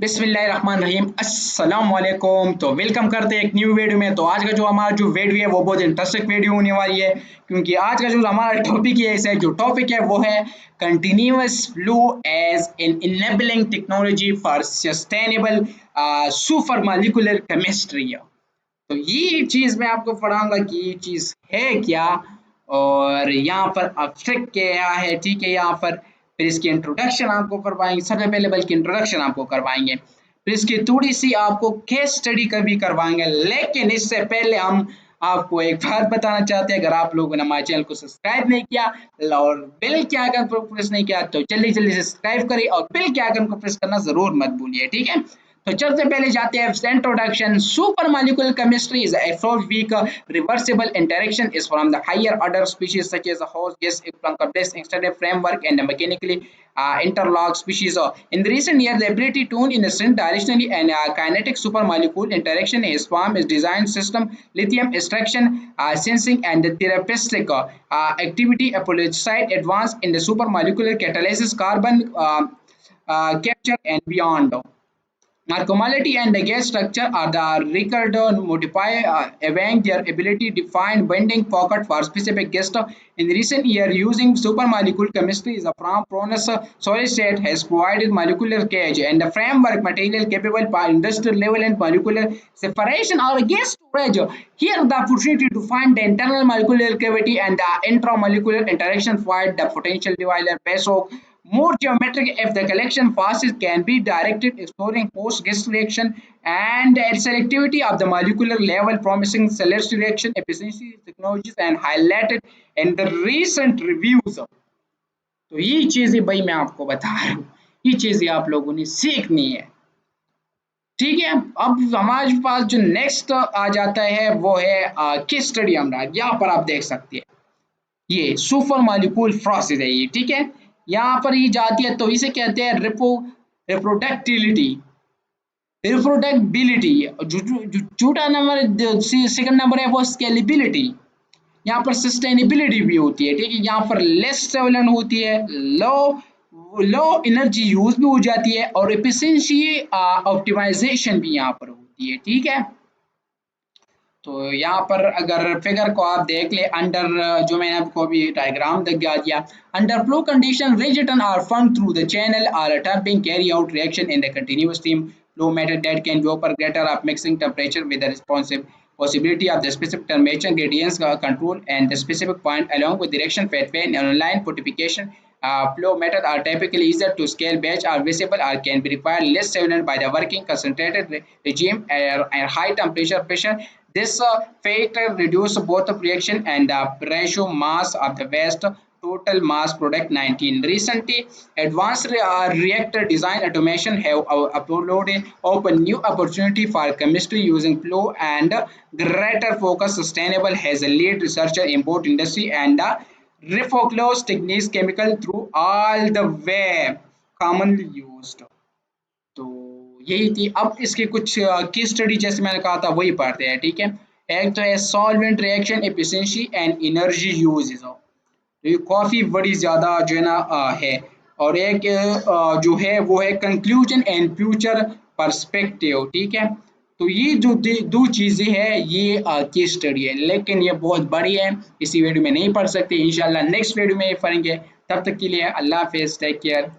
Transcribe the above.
बिस्मिल्लाहिर्रहमानिर्रहीम अस्सलाम वालेकुम। तो वेलकम करते हैं एक न्यू वीडियो में। तो आज का जो हमारा जो वीडियो है वो बहुत इंटरेस्टिंग वीडियो होने वाली है, क्योंकि आज का जो हमारा टॉपिक है इसे जो टॉपिक है वो है continuous flow as an enabling technology for sustainable super molecular chemistry. तो ये चीज़ मैं आपको पढ़ाऊंगा कि ये चीज़ है क्या और यहाँ पर अब्स्ट्रैक्ट क्या है, ठीक है। यहाँ पर फिर इसकी इंट्रोडक्शन आपको करवाएंगे, सबसे पहले बल्कि इंट्रोडक्शन आपको करवाएंगे, फिर इसकी थोड़ी सी आपको केस स्टडी का भी करवाएंगे। लेकिन इससे पहले हम आपको एक बात बताना चाहते हैं, अगर आप लोगों ने हमारे चैनल को सब्सक्राइब नहीं किया और बेल के आइकन को प्रेस नहीं किया तो जल्दी जल्दी से सब्सक्राइब करिए और बेल के आइकन को प्रेस करना जरूर मत भूलिए, ठीक है। तो चलते पहले जाते हैं introduction. Super molecular chemistry is a four-week reversible interaction is from the higher order species such as a host gas complex extended framework and a mechanically interlocked species. In the recent years, the ability to in a sync directionally and kinetic supermolecule interaction is formed is design system lithium extraction sensing and the therapeutic activity apologisite advance in the supermolecular catalysis carbon capture and beyond. Narcomolality and the gas structure are the record modify availing their ability to define bending pocket for specific gas. In recent years, using supermolecule chemistry is a pronous solid state has provided molecular cage and the framework material capable by industrial level and molecular separation or gas storage. Here, the opportunity to find the internal molecular cavity and the intramolecular interaction provide the potential divider base of more geometric if the collection passes can be directed exploring post-gas reaction and selectivity of the molecular level promising cellular reaction efficiency technologies and highlighted in the recent reviews. तो ये चीजें भाई मैं आपको बता रहा हूँ, ये चीजें आप लोगों ने सीखनी है, ठीक है। अब हमारे पास जो नेक्स्ट आ जाता है वो है केस स्टडी। हमारा यहाँ पर आप देख सकते हैं ये सुपर मॉलिक्यूल प्रोसेस है ये, ठीक है। यहाँ पर ये जाती है तो इसे कहते हैं रिप्रोडक्टिविटी रिप्रोडक्टिबिलिटी। जो छोटा नंबर सेकंड नंबर है वो स्केलेबिलिटी। यहाँ पर सस्टेनेबिलिटी भी होती है, ठीक है। यहाँ पर लेस ट्रेवलेंट होती है, लो लो एनर्जी यूज भी हो जाती है और एफिशिएंसी ऑप्टिमाइजेशन भी यहाँ पर होती है, ठीक है। तो यहाँ पर अगर फिगर को आप देख ले अंडर, जो मैंने आपको अभी डायग्राम दिखा दिया, under flow condition rejection are formed through the channel or turbine carry out reaction in the continuous stream flow method that can be offer greater of mixing temperature with the responsive possibility of the specific temperature gradients control and the specific point along with direction pathway and online fortification. Flow method are typically easier to scale, batch are visible or can be required less severant by the working concentrated regime and high temperature pressure. This factor reduce both the reaction and the ratio mass of the waste total mass product 19. Recently, advanced reactor design automation have uploaded open new opportunity for chemistry using flow and greater focus sustainable has a lead researcher in both industry and the refocus techniques chemical through all the way commonly used. तो यही थी। अब इसके कुछ case study जैसे मैंने कहा था वही पढ़ते हैं, ठीक है। एक तो है solvent reaction efficiency and energy use, तो ये काफी बड़ी ज्यादा जो है ना है। और एक जो है वो है कंक्लूजन एंड फ्यूचर पर्सपेक्टिव, ठीक है। तो ये जो दो चीजें हैं ये केस स्टडी है, लेकिन ये बहुत बड़ी है, इसी वीडियो में नहीं पढ़ सकते। इंशाल्लाह नेक्स्ट वीडियो में ये पढ़ेंगे। तब तक के लिए अल्लाह हाफिज, टेक केयर।